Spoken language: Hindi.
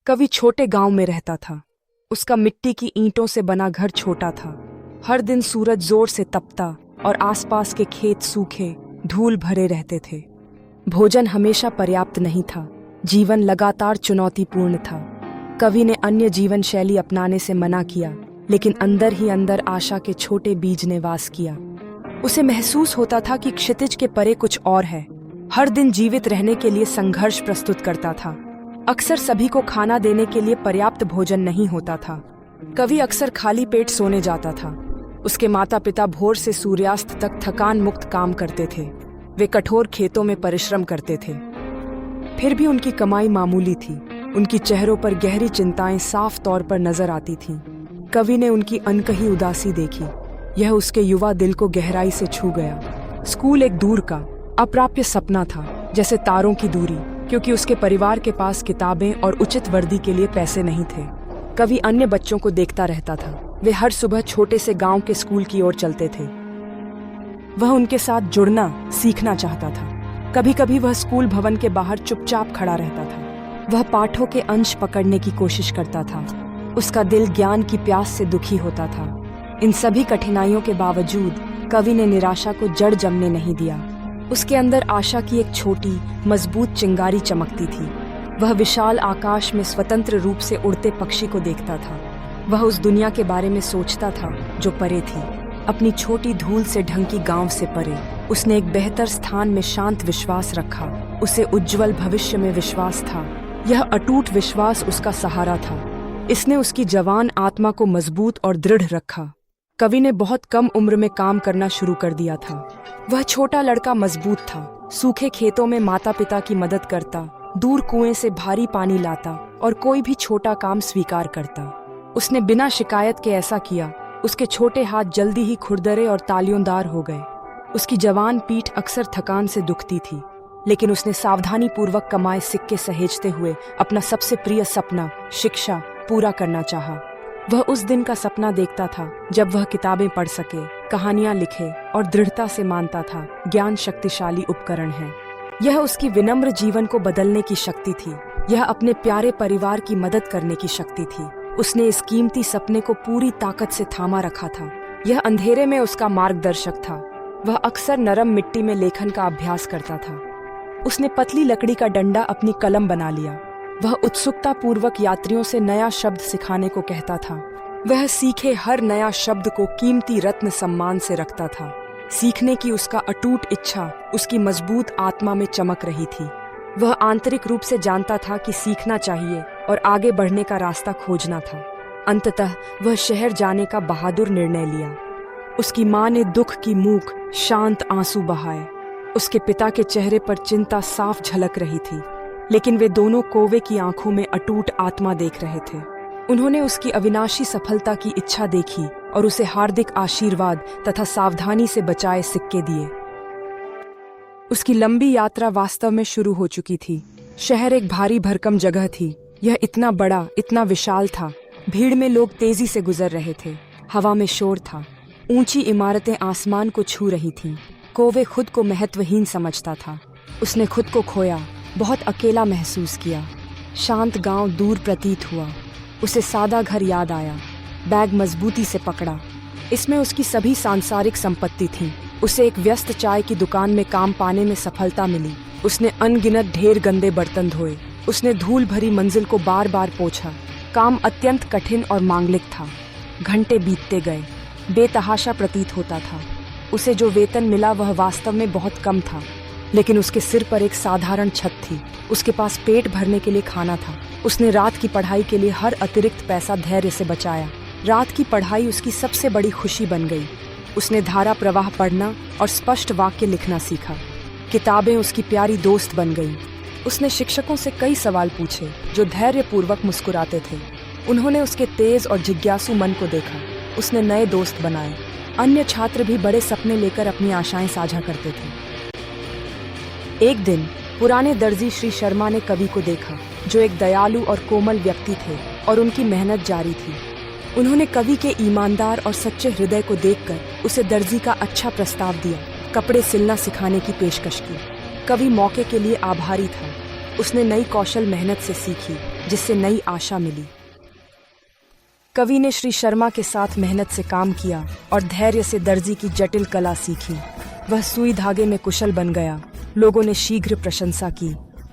कवि छोटे गांव में रहता था। उसका मिट्टी की ईंटों से बना घर छोटा था। हर दिन सूरज जोर से तपता और आसपास के खेत सूखे धूल भरे रहते थे। भोजन हमेशा पर्याप्त नहीं था। जीवन लगातार चुनौतीपूर्ण था। कवि ने अन्य जीवन शैली अपनाने से मना किया, लेकिन अंदर ही अंदर आशा के छोटे बीज ने वास किया। उसे महसूस होता था कि क्षितिज के परे कुछ और है। हर दिन जीवित रहने के लिए संघर्ष प्रस्तुत करता था। अक्सर सभी को खाना देने के लिए पर्याप्त भोजन नहीं होता था। कवि अक्सर खाली पेट सोने जाता था। उसके माता पिता भोर से सूर्यास्त तक थकान मुक्त काम करते थे। वे कठोर खेतों में परिश्रम करते थे। फिर भी उनकी कमाई मामूली थी। उनकी चेहरों पर गहरी चिंताएं साफ तौर पर नजर आती थीं। कवि ने उनकी अनकही उदासी देखी। यह उसके युवा दिल को गहराई से छू गया। स्कूल एक दूर का अप्राप्य सपना था, जैसे तारों की दूरी, क्योंकि उसके परिवार के पास किताबें और उचित वर्दी के लिए पैसे नहीं थे। कवि अन्य बच्चों को देखता रहता था। वे हर सुबह छोटे से गांव के स्कूल की ओर चलते थे। वह उनके साथ जुड़ना सीखना चाहता था। कभी कभी वह स्कूल भवन के बाहर चुपचाप खड़ा रहता था। वह पाठों के अंश पकड़ने की कोशिश करता था। उसका दिल ज्ञान की प्यास से दुखी होता था। इन सभी कठिनाइयों के बावजूद कवि ने निराशा को जड़ जमने नहीं दिया। उसके अंदर आशा की एक छोटी मजबूत चिंगारी चमकती थी। वह विशाल आकाश में स्वतंत्र रूप से उड़ते पक्षी को देखता था। वह उस दुनिया के बारे में सोचता था जो परे थी, अपनी छोटी धूल से ढंकी गांव से परे। उसने एक बेहतर स्थान में शांत विश्वास रखा। उसे उज्जवल भविष्य में विश्वास था। यह अटूट विश्वास उसका सहारा था। इसने उसकी जवान आत्मा को मजबूत और दृढ़ रखा। कवि ने बहुत कम उम्र में काम करना शुरू कर दिया था। वह छोटा लड़का मजबूत था। सूखे खेतों में माता पिता की मदद करता, दूर कुएं से भारी पानी लाता और कोई भी छोटा काम स्वीकार करता। उसने बिना शिकायत के ऐसा किया। उसके छोटे हाथ जल्दी ही खुरदरे और तालियोंदार हो गए। उसकी जवान पीठ अक्सर थकान से दुखती थी, लेकिन उसने सावधानी पूर्वक कमाए सिक्के सहेजते हुए अपना सबसे प्रिय सपना, शिक्षा, पूरा करना चाहा। वह उस दिन का सपना देखता था जब वह किताबें पढ़ सके, कहानियां लिखे और दृढ़ता से मानता था ज्ञान शक्तिशाली उपकरण है। यह उसकी विनम्र जीवन को बदलने की शक्ति थी। यह अपने प्यारे परिवार की मदद करने की शक्ति थी। उसने इस कीमती सपने को पूरी ताकत से थामा रखा था। यह अंधेरे में उसका मार्गदर्शक था। वह अक्सर नरम मिट्टी में लेखन का अभ्यास करता था। उसने पतली लकड़ी का डंडा अपनी कलम बना लिया। वह उत्सुकता पूर्वक यात्रियों से नया शब्द सिखाने को कहता था। वह सीखे हर नया शब्द को कीमती रत्न सम्मान से रखता था। सीखने की उसका अटूट इच्छा उसकी मजबूत आत्मा में चमक रही थी। वह आंतरिक रूप से जानता था कि सीखना चाहिए और आगे बढ़ने का रास्ता खोजना था। अंततः वह शहर जाने का बहादुर निर्णय लिया। उसकी माँ ने दुख की मूक शांत आंसू बहाए। उसके पिता के चेहरे पर चिंता साफ झलक रही थी, लेकिन वे दोनों कौवे की आंखों में अटूट आत्मा देख रहे थे। उन्होंने उसकी अविनाशी सफलता की इच्छा देखी और उसे हार्दिक आशीर्वाद तथा सावधानी से बचाए सिक्के दिए। उसकी लंबी यात्रा वास्तव में शुरू हो चुकी थी। शहर एक भारी भरकम जगह थी। यह इतना बड़ा, इतना विशाल था। भीड़ में लोग तेजी से गुजर रहे थे। हवा में शोर था। ऊंची इमारतें आसमान को छू रही थीं। कौवे खुद को महत्वहीन समझता था। उसने खुद को खोया, बहुत अकेला महसूस किया। शांत गांव दूर प्रतीत हुआ। उसे सादा घर याद आया। बैग मजबूती से पकड़ा। इसमें उसकी सभी सांसारिक संपत्ति थी। उसे एक व्यस्त चाय की दुकान में काम पाने में सफलता मिली। उसने अनगिनत ढेर गंदे बर्तन धोए। उसने धूल भरी मंजिल को बार बार पोंछा। काम अत्यंत कठिन और मांगलिक था। घंटे बीतते गए। बेतहाशा प्रतीत होता था। उसे जो वेतन मिला वह वास्तव में बहुत कम था, लेकिन उसके सिर पर एक साधारण छत थी। उसके पास पेट भरने के लिए खाना था। उसने रात की पढ़ाई के लिए हर अतिरिक्त पैसा धैर्य से बचाया। रात की पढ़ाई उसकी सबसे बड़ी खुशी बन गई। उसने धारा प्रवाह पढ़ना और स्पष्ट वाक्य लिखना सीखा। किताबें उसकी प्यारी दोस्त बन गईं। उसने शिक्षकों से कई सवाल पूछे जो धैर्यपूर्वक मुस्कुराते थे। उन्होंने उसके तेज और जिज्ञासु मन को देखा। उसने नए दोस्त बनाए। अन्य छात्र भी बड़े सपने लेकर अपनी आशाएं साझा करते थे। एक दिन पुराने दर्जी श्री शर्मा ने कवि को देखा, जो एक दयालु और कोमल व्यक्ति थे और उनकी मेहनत जारी थी। उन्होंने कवि के ईमानदार और सच्चे हृदय को देखकर उसे दर्जी का अच्छा प्रस्ताव दिया। कपड़े सिलना सिखाने की पेशकश की। कवि मौके के लिए आभारी था। उसने नई कौशल मेहनत से सीखी जिससे नई आशा मिली। कवि ने श्री शर्मा के साथ मेहनत से काम किया और धैर्य से दर्जी की जटिल कला सीखी। वह सुई धागे में कुशल बन गया। लोगों ने शीघ्र प्रशंसा की